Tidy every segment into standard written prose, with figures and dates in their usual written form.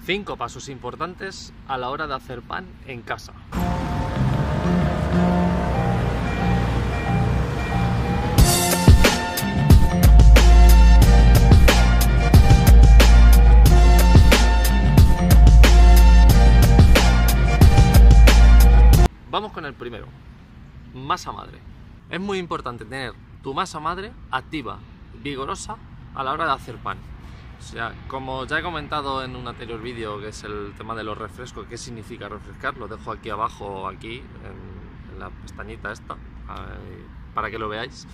5 pasos importantes a la hora de hacer pan en casa. Vamos con el primero, masa madre. Es muy importante tener tu masa madre activa, vigorosa a la hora de hacer pan. O sea, como ya he comentado en un anterior vídeo, que es el tema de los refrescos, qué significa refrescar, lo dejo aquí abajo, aquí en la pestañita esta, para que lo veáis.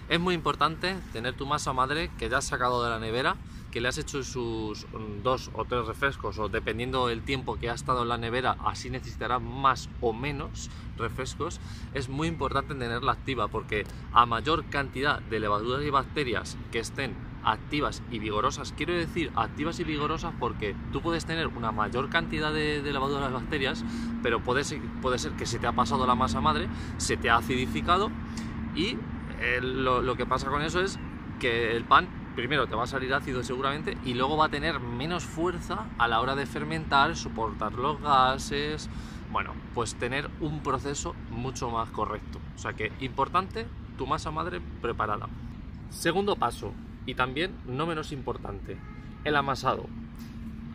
Es muy importante tener tu masa madre que ya has sacado de la nevera, que le has hecho sus 2 o 3 refrescos, o dependiendo del tiempo que ha estado en la nevera, así necesitará más o menos refrescos. Es muy importante tenerla activa, porque a mayor cantidad de levaduras y bacterias que estén activas y vigorosas, quiero decir activas y vigorosas porque tú puedes tener una mayor cantidad de levaduras y bacterias, pero puede ser que se te ha pasado la masa madre, se te ha acidificado y lo que pasa con eso es que el pan primero te va a salir ácido seguramente y luego va a tener menos fuerza a la hora de fermentar, soportar los gases, bueno, pues tener un proceso mucho más correcto. O sea que importante, tu masa madre preparada. Segundo paso, y también no menos importante, el amasado.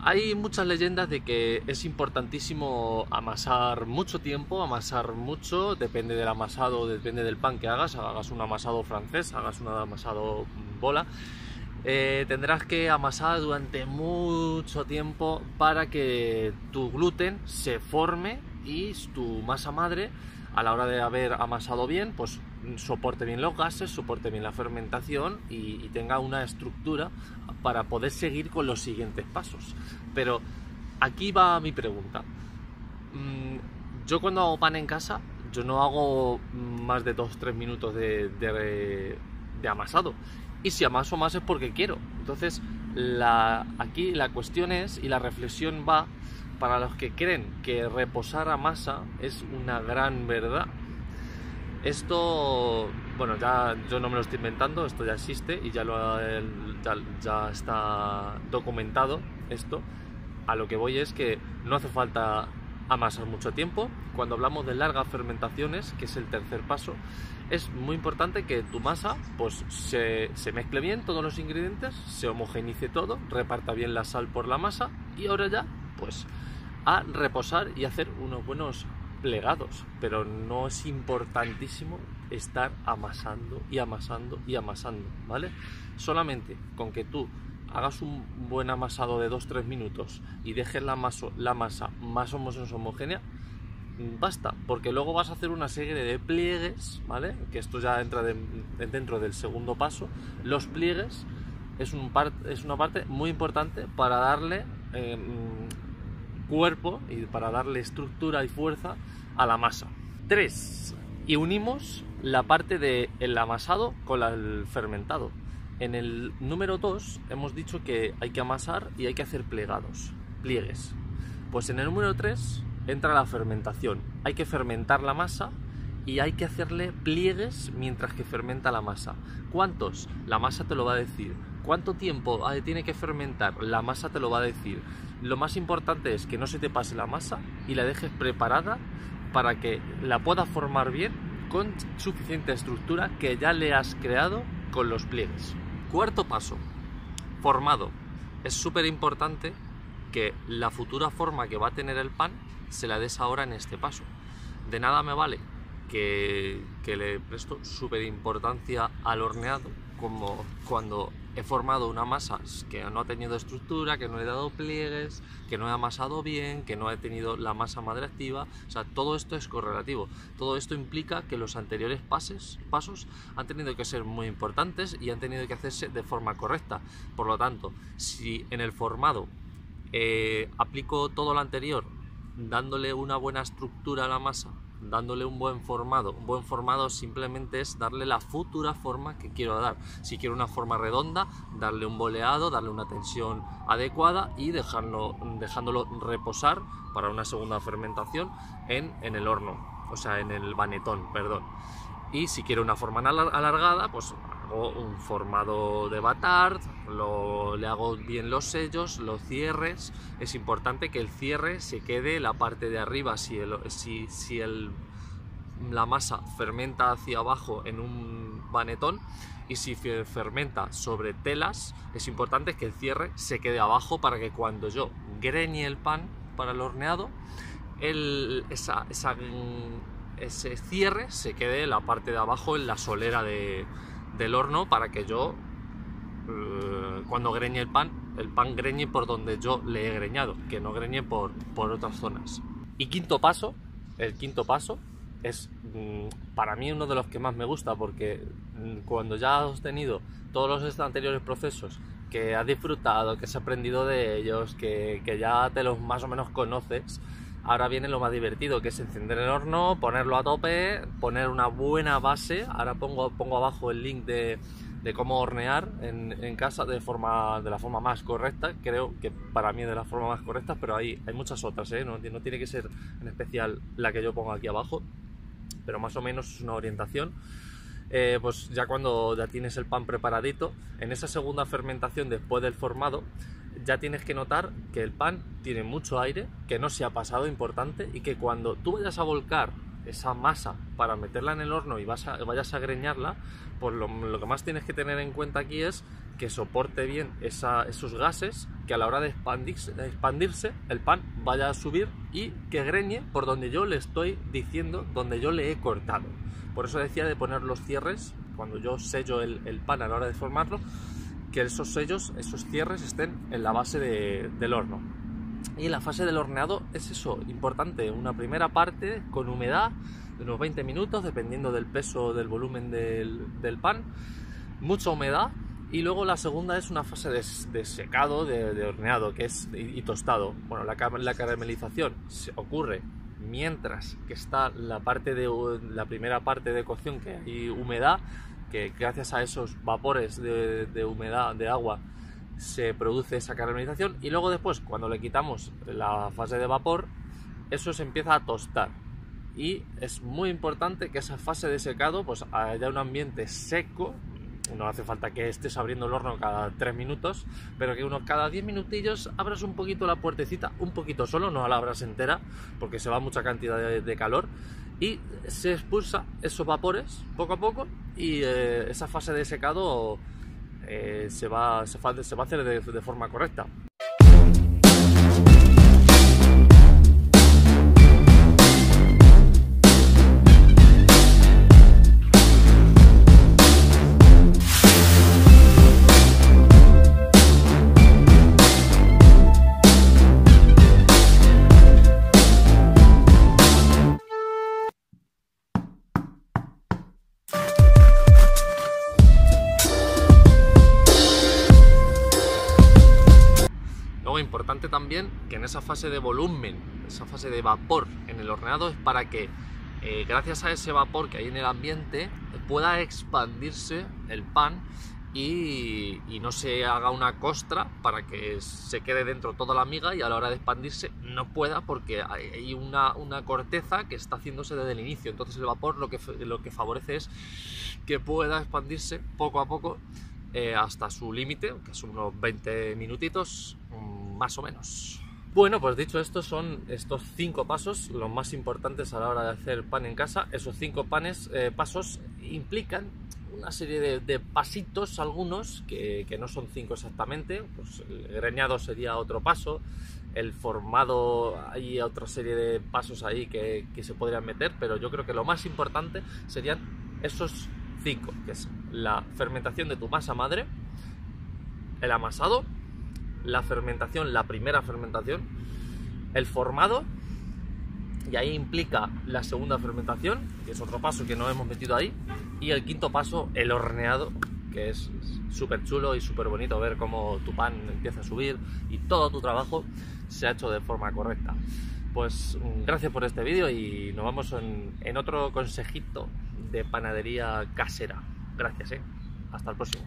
Hay muchas leyendas de que es importantísimo amasar mucho tiempo, amasar mucho, depende del amasado, depende del pan que hagas un amasado francés, hagas un amasado bola, tendrás que amasar durante mucho tiempo para que tu gluten se forme y tu masa madre, a la hora de haber amasado bien, pues soporte bien los gases, soporte bien la fermentación y tenga una estructura para poder seguir con los siguientes pasos. Pero aquí va mi pregunta. Yo cuando hago pan en casa, yo no hago más de 2-3 minutos de amasado. Y si amaso más es porque quiero. Entonces, aquí la cuestión es, y la reflexión va, para los que creen que reposar a masa es una gran verdad. Esto, bueno, ya yo no me lo estoy inventando, esto ya existe y ya está documentado esto. A lo que voy es que no hace falta amasar mucho tiempo. Cuando hablamos de largas fermentaciones, que es el tercer paso, es muy importante que tu masa pues se mezcle bien todos los ingredientes, se homogenice todo, reparta bien la sal por la masa y ahora ya pues a reposar y hacer unos buenos plegados. Pero no es importantísimo estar amasando y amasando y amasando, ¿vale? Solamente con que tú hagas un buen amasado de 2-3 minutos y dejes la masa más o menos homogénea, basta, porque luego vas a hacer una serie de pliegues, ¿vale? Que esto ya entra dentro del segundo paso. Los pliegues es una parte muy importante para darle cuerpo y para darle estructura y fuerza a la masa. 3. Y unimos la parte del amasado con el fermentado. En el número 2 hemos dicho que hay que amasar y hay que hacer pliegues. Pues en el número 3 entra la fermentación. Hay que fermentar la masa y hay que hacerle pliegues mientras que fermenta la masa. ¿Cuántos? La masa te lo va a decir. ¿Cuánto tiempo tiene que fermentar? La masa te lo va a decir. Lo más importante es que no se te pase la masa y la dejes preparada para que la puedas formar bien con suficiente estructura que ya le has creado con los pliegues. Cuarto paso, formado. Es súper importante que la futura forma que va a tener el pan se la des ahora en este paso. De nada me vale que le presto súper importancia al horneado, como cuando he formado una masa que no ha tenido estructura, que no he dado pliegues, que no he amasado bien, que no he tenido la masa madre activa. O sea, todo esto es correlativo. Todo esto implica que los anteriores pasos han tenido que ser muy importantes y han tenido que hacerse de forma correcta. Por lo tanto, si en el formado aplico todo lo anterior, dándole una buena estructura a la masa, dándole un buen formado simplemente es darle la futura forma que quiero dar. Si quiero una forma redonda, darle un boleado, darle una tensión adecuada y dejándolo reposar para una segunda fermentación en el horno, o sea, en el vanetón, perdón. Y si quiero una forma alargada, pues hago un formado de batard, le hago bien los sellos, los cierres. Es importante que el cierre se quede la parte de arriba. Si la masa fermenta hacia abajo en un vanetón y si fermenta sobre telas, es importante que el cierre se quede abajo para que cuando yo greñe el pan para el horneado, ese cierre se quede en la parte de abajo, en la solera del horno, para que yo cuando greñe el pan greñe por donde yo le he greñado, que no greñe por otras zonas. Y el quinto paso es para mí uno de los que más me gusta, porque cuando ya has tenido todos los anteriores procesos, que has disfrutado, que has aprendido de ellos, que ya te los más o menos conoces, ahora viene lo más divertido, que es encender el horno, ponerlo a tope, poner una buena base. Ahora pongo abajo el link de cómo hornear en casa de la forma más correcta. Creo que para mí es de la forma más correcta, pero hay muchas otras, ¿eh? No tiene que ser en especial la que yo pongo aquí abajo, pero más o menos es una orientación. Pues ya cuando ya tienes el pan preparadito, en esa segunda fermentación después del formado, ya tienes que notar que el pan tiene mucho aire, que no se ha pasado, importante, y que cuando tú vayas a volcar esa masa para meterla en el horno y vayas a greñarla, pues lo que más tienes que tener en cuenta aquí es que soporte bien esos gases, que a la hora de expandirse el pan vaya a subir y que greñe por donde yo le estoy diciendo, donde yo le he cortado. Por eso decía de poner los cierres, cuando yo sello el pan a la hora de formarlo, que esos cierres estén en la base del horno. Y en la fase del horneado es eso, importante, una primera parte con humedad de unos 20 minutos, dependiendo del peso, del volumen del pan, mucha humedad. Y luego la segunda es una fase de secado, de horneado, y tostado. Bueno, la caramelización ocurre mientras que está la primera parte de cocción, que hay humedad, que gracias a esos vapores de humedad, de agua, se produce esa caramelización. Y luego después, cuando le quitamos la fase de vapor, eso se empieza a tostar. Y es muy importante que esa fase de secado pues haya un ambiente seco. No hace falta que estés abriendo el horno cada 3 minutos, pero que cada 10 minutillos abras un poquito la puertecita, un poquito solo, no la abras entera, porque se va mucha cantidad de calor, y se expulsa esos vapores poco a poco, y esa fase de secado se va a hacer de forma correcta. Importante también que en esa fase de volumen, esa fase de vapor en el horneado, es para que gracias a ese vapor que hay en el ambiente pueda expandirse el pan y no se haga una costra, para que se quede dentro toda la miga y a la hora de expandirse no pueda, porque hay una corteza que está haciéndose desde el inicio. Entonces el vapor lo que favorece es que pueda expandirse poco a poco hasta su límite, que son unos 20 minutitos más o menos. Bueno, pues dicho esto, son estos 5 pasos los más importantes a la hora de hacer pan en casa. Esos 5 pasos implican una serie de pasitos, algunos que no son 5 exactamente. Pues el greñado sería otro paso, el formado, hay otra serie de pasos ahí que se podrían meter, pero yo creo que lo más importante serían esos 5, que es la fermentación de tu masa madre, el amasado, la fermentación, la primera fermentación, el formado, y ahí implica la segunda fermentación, que es otro paso que no hemos metido ahí, y el quinto paso, el horneado, que es súper chulo y súper bonito ver cómo tu pan empieza a subir y todo tu trabajo se ha hecho de forma correcta. Pues gracias por este vídeo y nos vemos en otro consejito de panadería casera. Gracias, hasta el próximo.